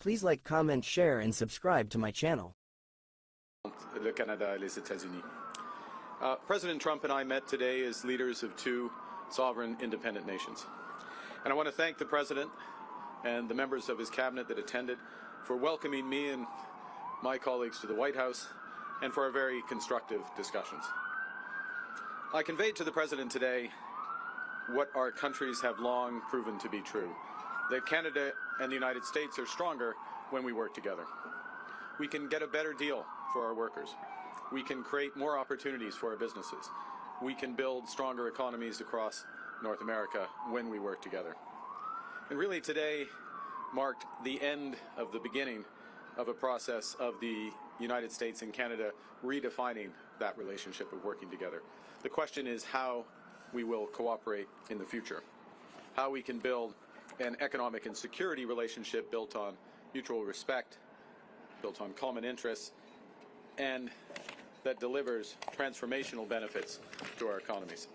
Please like, comment, share, and subscribe to my channel. Le Canada et les États-Unis. President Trump and I met today as leaders of two sovereign independent nations. And I want to thank the President and the members of his cabinet that attended for welcoming me and my colleagues to the White House and for our very constructive discussions. I conveyed to the President today what our countries have long proven to be true, that Canada and the United States are stronger when we work together. We can get a better deal for our workers. We can create more opportunities for our businesses. We can build stronger economies across North America when we work together. And really today marked the end of the beginning of a process of the United States and Canada redefining that relationship of working together. The question is how we will cooperate in the future, how we can build an economic and security relationship built on mutual respect, built on common interests, and that delivers transformational benefits to our economies.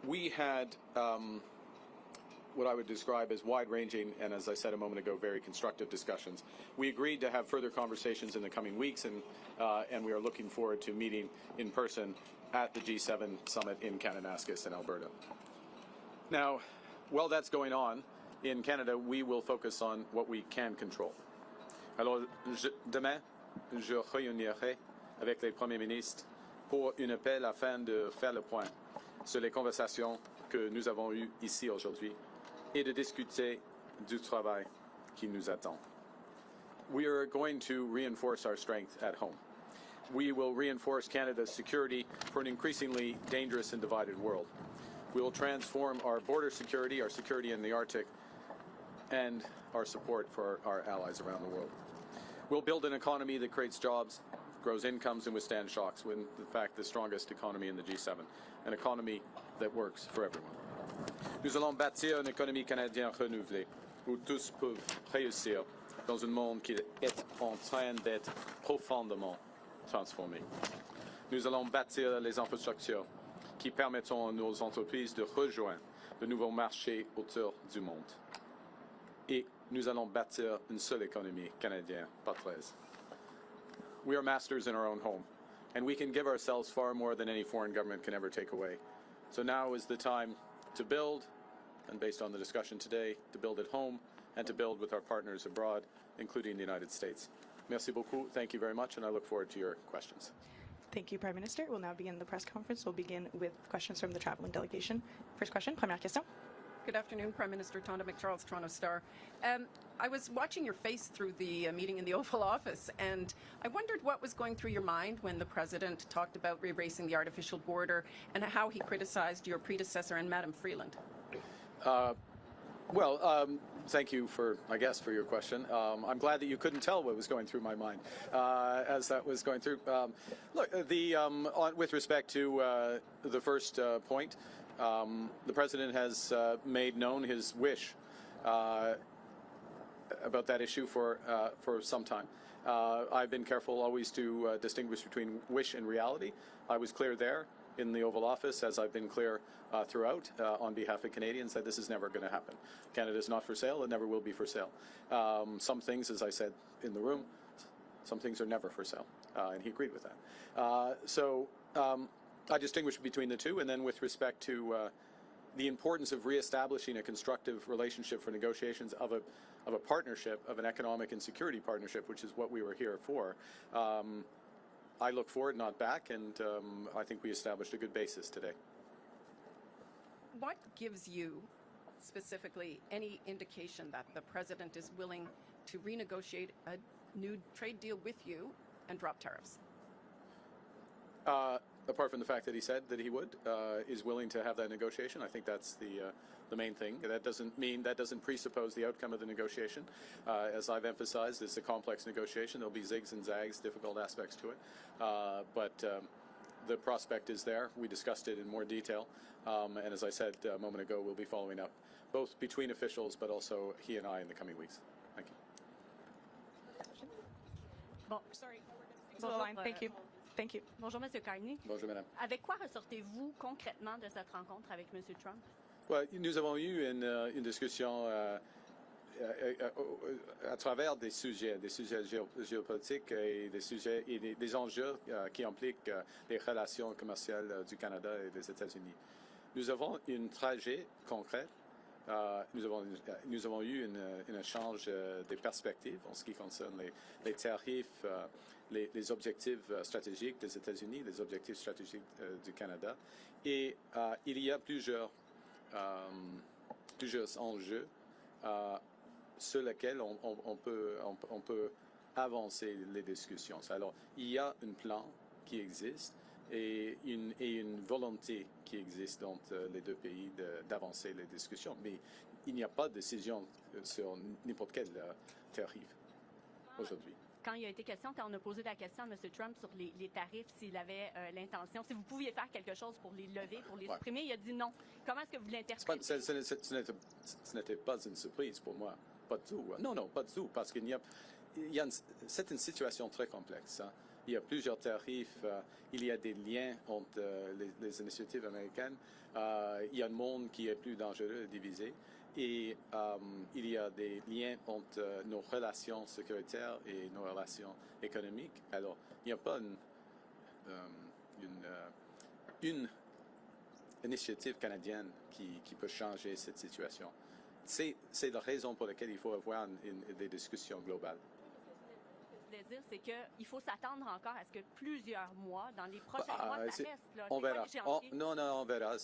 We had what I would describe as wide-ranging and, as I said a moment ago, very constructive discussions. We agreed to have further conversations in the coming weeks, and we are looking forward to meeting in person at the G7 summit in Kananaskis in Alberta. Now, while that's going on, in Canada, we will focus on what we can control. Alors, demain, je réunirai avec les premiers ministres pour un appel afin de faire le point sur les conversations que nous avons eues ici aujourd'hui et de discuter du travail qui nous attend. We are going to reinforce our strength at home. We will reinforce Canada's security for an increasingly dangerous and divided world. We will transform our border security, our security in the Arctic, and our support for our allies around the world. We'll build an economy that creates jobs, grows incomes, and withstands shocks, when, in fact, the strongest economy in the G7, an economy that works for everyone. Nous allons bâtir une économie canadienne renouvelée, où tous peuvent réussir dans un monde qui est en train d'être profondément transformé. Nous allons bâtir les infrastructures qui permettront à nos entreprises de rejoindre de nouveaux marchés autour du monde. Et nous allons bâtir une seule économie canadienne, pas 13. We are masters in our own home, and we can give ourselves far more than any foreign government can ever take away. So now is the time to build, and based on the discussion today, to build at home and to build with our partners abroad, including the United States. Merci beaucoup. Thank you very much, and I look forward to your questions. Thank you, Prime Minister. We'll now begin the press conference. We'll begin with questions from the traveling delegation. First question, première question. Good afternoon, Prime Minister. Tonda McCharles, Toronto Star. I was watching your face through the meeting in the Oval Office, and I wondered what was going through your mind when the President talked about erasing the artificial border and how he criticized your predecessor and Madam Freeland. Thank you for your question. I'm glad that you couldn't tell what was going through my mind as that was going through. With respect to the first point, the President has made known his wish about that issue for some time. I've been careful always to distinguish between wish and reality. I was clear there in the Oval Office, as I've been clear throughout on behalf of Canadians, that this is never going to happen. Canada is not for sale. It never will be for sale. Some things, as I said in the room, some things are never for sale, and he agreed with that. I distinguish between the two, and then with respect to the importance of reestablishing a constructive relationship for negotiations of a partnership, of an economic and security partnership, which is what we were here for. I look forward, not back, and I think we established a good basis today. What gives you, specifically, any indication that the President is willing to renegotiate a new trade deal with you and drop tariffs? Apart from the fact that he said that he is willing to have that negotiation, I think that's the main thing. That doesn't presuppose the outcome of the negotiation. As I've emphasized, it's a complex negotiation. There'll be zigs and zags, difficult aspects to it, but the prospect is there. We discussed it in more detail, and as I said a moment ago, we'll be following up both between officials, but also he and I in the coming weeks. Thank you. Bon, sorry. Thank you. Thank you. Bonjour, Monsieur Carney. Bonjour, Madame. Avec quoi ressortez-vous concrètement de cette rencontre avec Monsieur Trump? Ouais, nous avons eu une discussion à travers des sujets géopolitiques et des sujets et des enjeux qui impliquent les relations commerciales du Canada et des États-Unis. Nous avons une trajet concrète. Nous avons eu un échange des perspectives en ce qui concerne les tarifs, les objectifs stratégiques des États-Unis, les objectifs stratégiques du Canada. Et il y a plusieurs enjeux sur lesquels on peut avancer les discussions. Alors, il y a un plan qui existe et une volonté qui existe entre les deux pays d'avancer les discussions. Mais il n'y a pas de décision sur n'importe quel tarif aujourd'hui. Quand il a été question, quand on a posé la question à M. Trump sur les tarifs, s'il avait l'intention, si vous pouviez faire quelque chose pour les lever, pour les supprimer, il a dit non. Comment est-ce que vous l'interprétez? Ce n'était pas une surprise pour moi. Pas du tout. Non, pas du tout. Parce c'est une situation très complexe. Hein. Il y a plusieurs tarifs. Il y a des liens entre les initiatives américaines. Il y a un monde qui est plus dangereux et divisé. Et il y a des liens entre nos relations sécuritaires et nos relations économiques. Alors, il n'y a pas une initiative canadienne qui peut changer cette situation. C'est la raison pour laquelle il faut avoir des discussions globales. Ce que je voulais dire, c'est qu'il faut s'attendre encore à ce que plusieurs mois, dans les prochains mois, ça reste. Là. On verra. Non, on verra.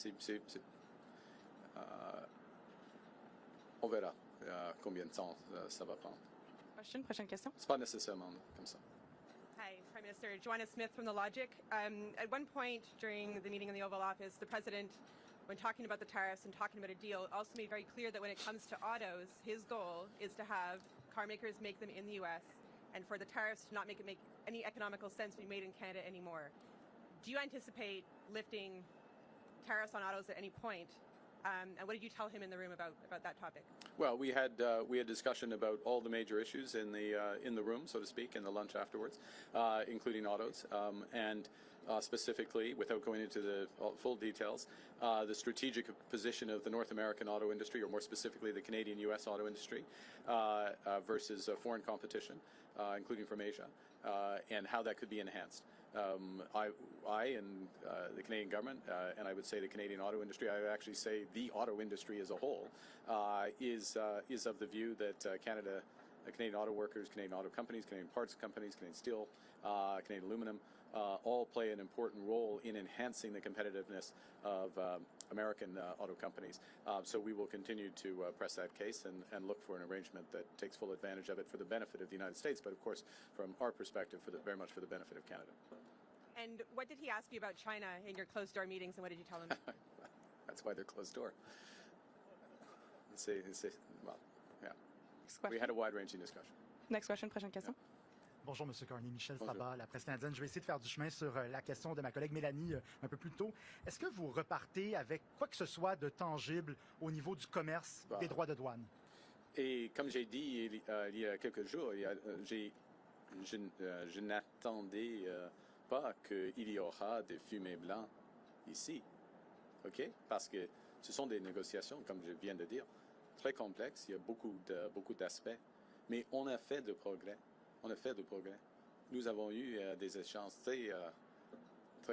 On verra combien de temps ça va prendre. Prochaine question. C'est pas nécessairement comme ça. Hi, Prime Minister. Joanna Smith from The Logic. At one point during the meeting in the Oval Office, the President, when talking about the tariffs and talking about a deal, also made very clear that when it comes to autos, his goal is to have car makers make them in the U.S. and for the tariffs to not make any economical sense to be made in Canada anymore. Do you anticipate lifting tariffs on autos at any point? And what did you tell him in the room about that topic? Well, we had discussion about all the major issues in the room, so to speak, in the lunch afterwards, including autos, and specifically, without going into the full details, the strategic position of the North American auto industry, or more specifically, the Canadian-U.S. auto industry, versus foreign competition, including from Asia, and how that could be enhanced. I and the Canadian government, and I would say the Canadian auto industry, I would actually say the auto industry as a whole, is of the view that Canada, Canadian auto workers, Canadian auto companies, Canadian parts companies, Canadian steel, Canadian aluminum, all play an important role in enhancing the competitiveness of American auto companies. So we will continue to press that case and look for an arrangement that takes full advantage of it for the benefit of the United States, but of course, from our perspective, very much for the benefit of Canada. And what did he ask you about China in your closed-door meetings, and what did you tell him? That's why they're closed door. Well, yeah. We had a wide-ranging discussion. Next question, prochaine question. Yeah. Bonjour, M. Carney. Michel Sabat, la presse canadienne. Je vais essayer de faire du chemin sur la question de ma collègue Mélanie un peu plus tôt. Est-ce que vous repartez avec quoi que ce soit de tangible au niveau du commerce, des droits de douane? Et comme j'ai dit il y a quelques jours, je n'attendais pas qu'il y aura des fumées blancs ici. OK? Parce que ce sont des négociations, comme je viens de dire, très complexes. Il y a beaucoup d'aspects. Mais on a fait de progrès. Nous avons eu des échanges très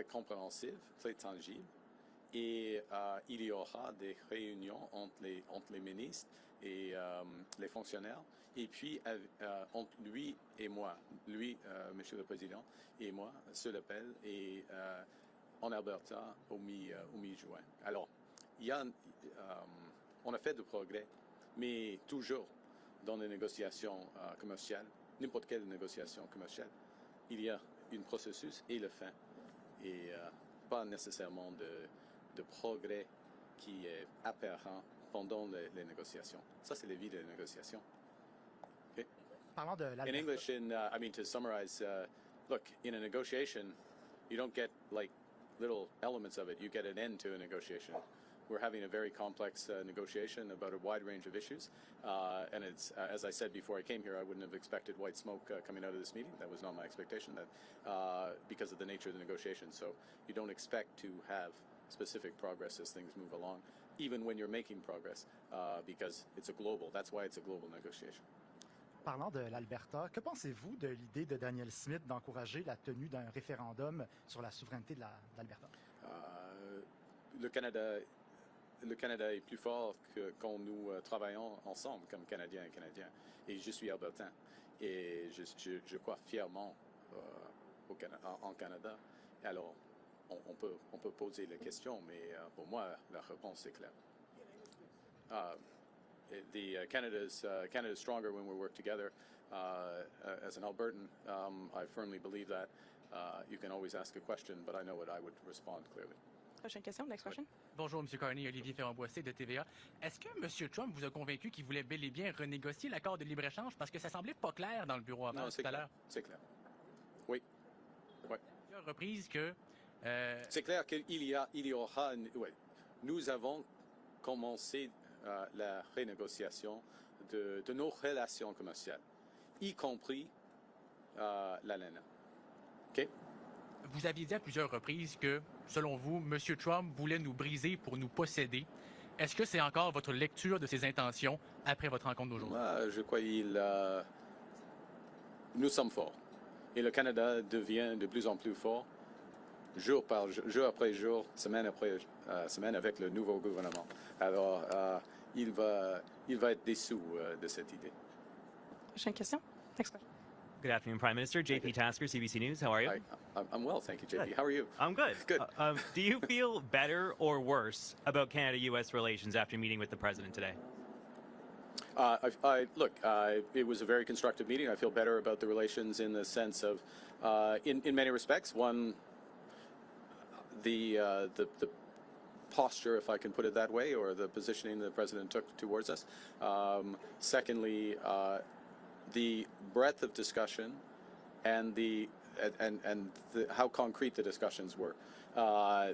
compréhensifs, très tangibles. Et il y aura des réunions entre les ministres et les fonctionnaires. Et puis, entre lui et moi, Monsieur le Président, et moi, sur l'appel, et en Alberta au mi-juin. Alors, on a fait de progrès, mais toujours dans les négociations commerciales, n'importe quelle négociation commerciale, il y a un processus et le fin. Et pas nécessairement de progrès qui est apparent pendant les négociations. Ça, c'est la vie des négociations. Okay? Parlant de In English, to summarize, look, in a negotiation, you don't get like little elements of it. You get an end to a negotiation. We're having a very complex negotiation about a wide range of issues. And it's, as I said before I came here, I wouldn't have expected white smoke coming out of this meeting. That was not my expectation, because of the nature of the negotiation. So you don't expect to have specific progress as things move along. even when you're making progress, because it's a global. That's why it's a global negotiation. Parlant de l'Alberta, que pensez-vous de l'idée de Daniel Smith d'encourager la tenue d'un référendum sur la souveraineté de l'Alberta? Le Canada est plus fort que quand nous travaillons ensemble comme Canadiens et Canadiens. Et je suis albertain. Et je crois fièrement en Canada. Alors, on peut poser la question, mais pour moi, la réponse est claire. Canada's stronger when we work together. As an Albertan, I firmly believe that. You can always ask a question, but I know what I would respond clearly. Prochaine question, next question. Bonjour, M. Carney, Olivier Ferrand-Boissé de TVA. Est-ce que M. Trump vous a convaincu qu'il voulait bel et bien renégocier l'accord de libre-échange? Parce que ça semblait pas clair dans le bureau avant tout à l'heure. C'est clair. Oui. Ouais. Plusieurs reprises que... C'est clair qu'il y aura... Ouais. Nous avons commencé la renégociation de nos relations commerciales, y compris la laine. OK? Vous aviez dit à plusieurs reprises que, selon vous, M. Trump voulait nous briser pour nous posséder. Est-ce que c'est encore votre lecture de ses intentions après votre rencontre d'aujourd'hui? Je crois qu'il... Nous sommes forts. Et le Canada devient de plus en plus fort, jour après jour, semaine après semaine, avec le nouveau gouvernement. Alors, il va être déçu de cette idée. Prochaine question. Next question. Good afternoon, Prime Minister. JP Tasker, CBC News. How are you? I'm well, thank you, JP. Good. How are you? I'm good. Good. Do you feel better or worse about Canada-U.S. relations after meeting with the President today? Look, it was a very constructive meeting. I feel better about the relations in the sense of, in many respects, one, the posture, if I can put it that way, or the positioning the President took towards us. Secondly, the breadth of discussion and how concrete the discussions were.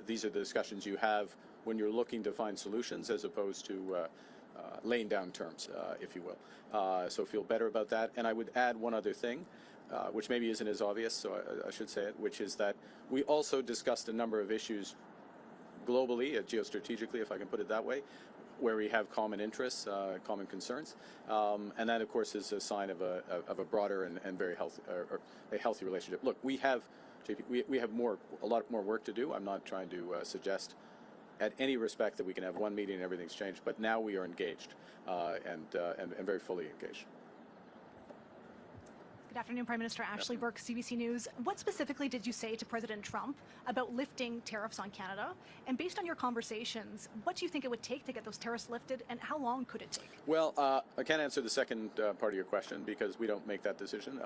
These are the discussions you have when you're looking to find solutions as opposed to laying down terms, if you will. So feel better about that. And I would add one other thing, which maybe isn't as obvious, so I should say it, which is that we also discussed a number of issues globally, geostrategically, if I can put it that way, where we have common interests, common concerns, and that, of course, is a sign of a broader and very healthy, or a healthy relationship. Look, we have, JP, we have a lot more work to do. I'm not trying to suggest, at any respect, that we can have one meeting and everything's changed. But now we are engaged, and very fully engaged. Good afternoon, Prime Minister. Ashley Burke, CBC News. What specifically did you say to President Trump about lifting tariffs on Canada? And based on your conversations, what do you think it would take to get those tariffs lifted, and how long could it take? Well, I can't answer the second part of your question because we don't make that decision.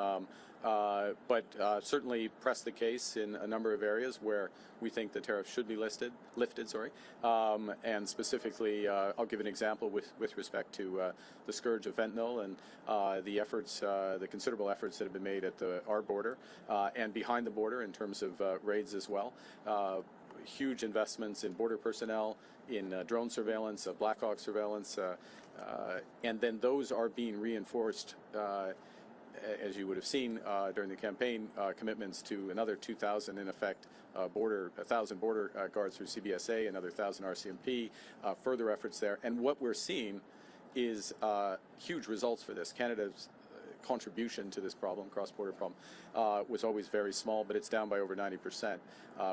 But certainly press the case in a number of areas where we think the tariffs should be lifted. And specifically, I'll give an example with respect to the scourge of fentanyl and the efforts, the considerable efforts that have been made at our border and behind the border in terms of raids as well. Huge investments in border personnel, in drone surveillance, Black Hawk surveillance, and then those are being reinforced, as you would have seen during the campaign, commitments to another 2,000, in effect, 1,000 border guards through CBSA, another 1,000 RCMP, further efforts there. And what we're seeing is huge results for this. Canada's contribution to this problem, cross-border problem, was always very small, but it's down by over 90%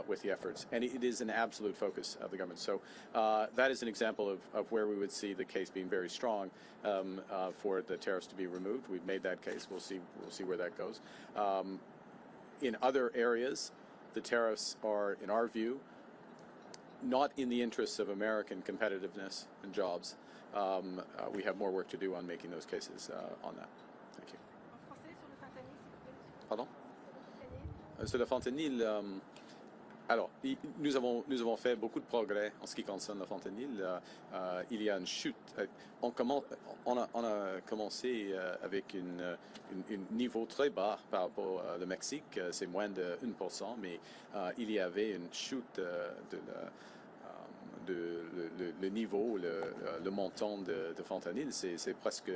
with the efforts. And it is an absolute focus of the government. So that is an example of where we would see the case being very strong for the tariffs to be removed. We've made that case. We'll see where that goes. In other areas, the tariffs are, in our view, not in the interests of American competitiveness and jobs. We have more work to do on making those cases on that. Thank you. Pardon? Sur le fentanyl, alors, nous avons fait beaucoup de progrès en ce qui concerne le fentanyl. Il y a une chute. On a commencé avec un niveau très bas par rapport au Mexique. C'est moins de 1%, mais il y avait une chute le niveau, le montant de fentanyl. C'est presque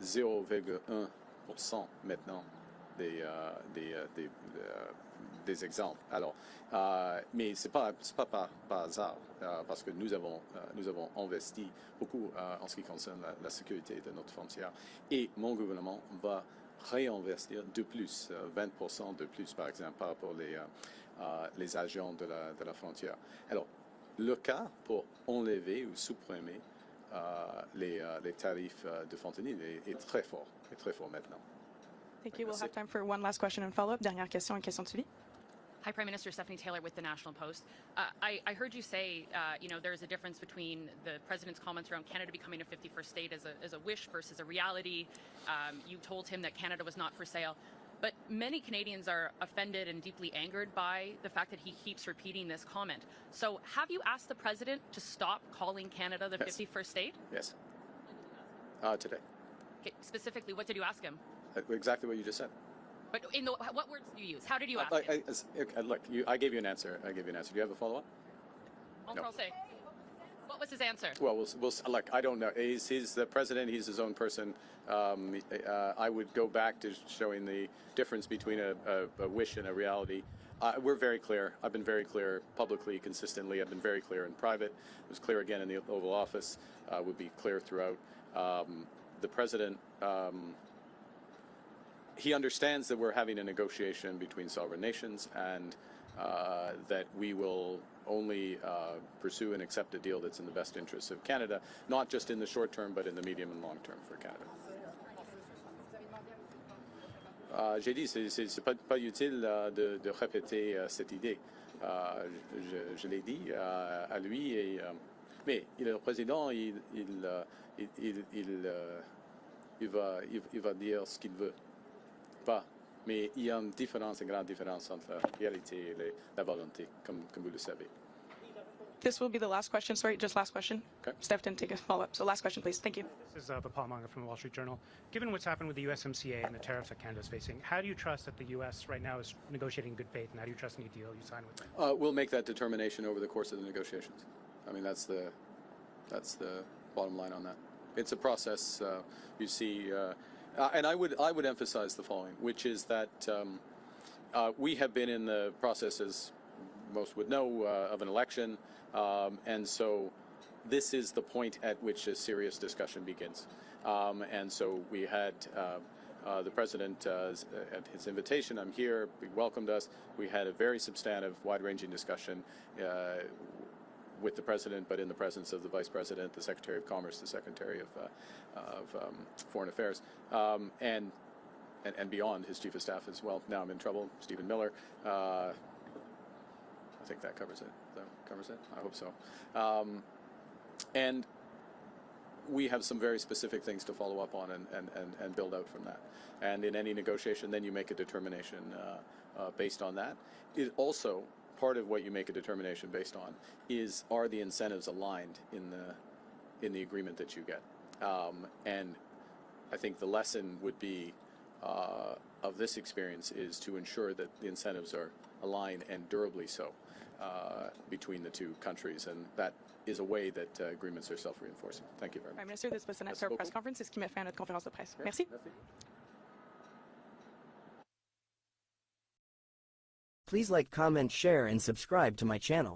0,1% maintenant des exemples. Alors, mais c'est pas par hasard, parce que nous avons investi beaucoup en ce qui concerne la sécurité de notre frontière. Et mon gouvernement va réinvestir de plus, 20% de plus, par exemple, par rapport les agents de la frontière. Alors, le cas pour enlever ou supprimer les tarifs de fentanyl est très fort maintenant. Thank you. We'll have time for one last question and follow-up. Dernière question et question de suivi. Hi, Prime Minister. Stephanie Taylor with the National Post. I heard you say, there's a difference between the president's comments around Canada becoming a 51st state as a wish versus a reality. You told him that Canada was not for sale. But many Canadians are offended and deeply angered by the fact that he keeps repeating this comment. So have you asked the president to stop calling Canada the 51st state? Yes. Today. Okay, specifically, what did you ask him? Exactly what you just said. But what words did you use? How did you ask him? Look, I gave you an answer. Do you have a follow-up? En français. What was his answer? Well, we'll look. I don't know. He's the president. He's his own person. I would go back to showing the difference between a wish and a reality. We're very clear. I've been very clear publicly, consistently. I've been very clear in private. It was clear again in the Oval Office. Would be clear throughout. The president. He understands that we're having a negotiation between sovereign nations and that we will only pursue and accept a deal that's in the best interests of Canada, not just in the short term, but in the medium and long term for Canada. J'ai dit, c'est pas utile de répéter cette idée. Je l'ai dit à lui, mais le président, il va dire ce qu'il veut. Pas. Mais il y a une différence, une grande différence entre la réalité et la volonté, comme vous le savez. This will be the last question. Sorry, just last question. Okay. Steph didn't take a follow-up. So last question, please. Thank you. This is Paul Munger from the Wall Street Journal. Given what's happened with the USMCA and the tariffs that Canada is facing, how do you trust that the U.S. right now is negotiating in good faith, and how do you trust any deal you sign with them? We'll make that determination over the course of the negotiations. I mean, that's the bottom line on that. It's a process. You see. And I would emphasize the following, which is that we have been in the process, as most would know, of an election, and so this is the point at which a serious discussion begins. And so we had the president at his invitation. I'm here. He welcomed us. We had a very substantive, wide-ranging discussion with the president, but in the presence of the vice president, the secretary of commerce, the secretary of foreign affairs, and beyond, his chief of staff as well. Now I'm in trouble. Stephen Miller. I think that covers it. That covers it. I hope so. And we have some very specific things to follow up on and build out from that. And in any negotiation, then you make a determination based on that. It also, part of what you make a determination based on are the incentives aligned in the agreement that you get. And I think the lesson would be of this experience is to ensure that the incentives are aligned and durably so between the two countries, and that is a way that agreements are self-reinforcing. Thank you very much. Prime Minister, this was the next press conference. C'est ce qui met fin à notre conférence de presse. Merci. Please like, comment, share, and subscribe to my channel.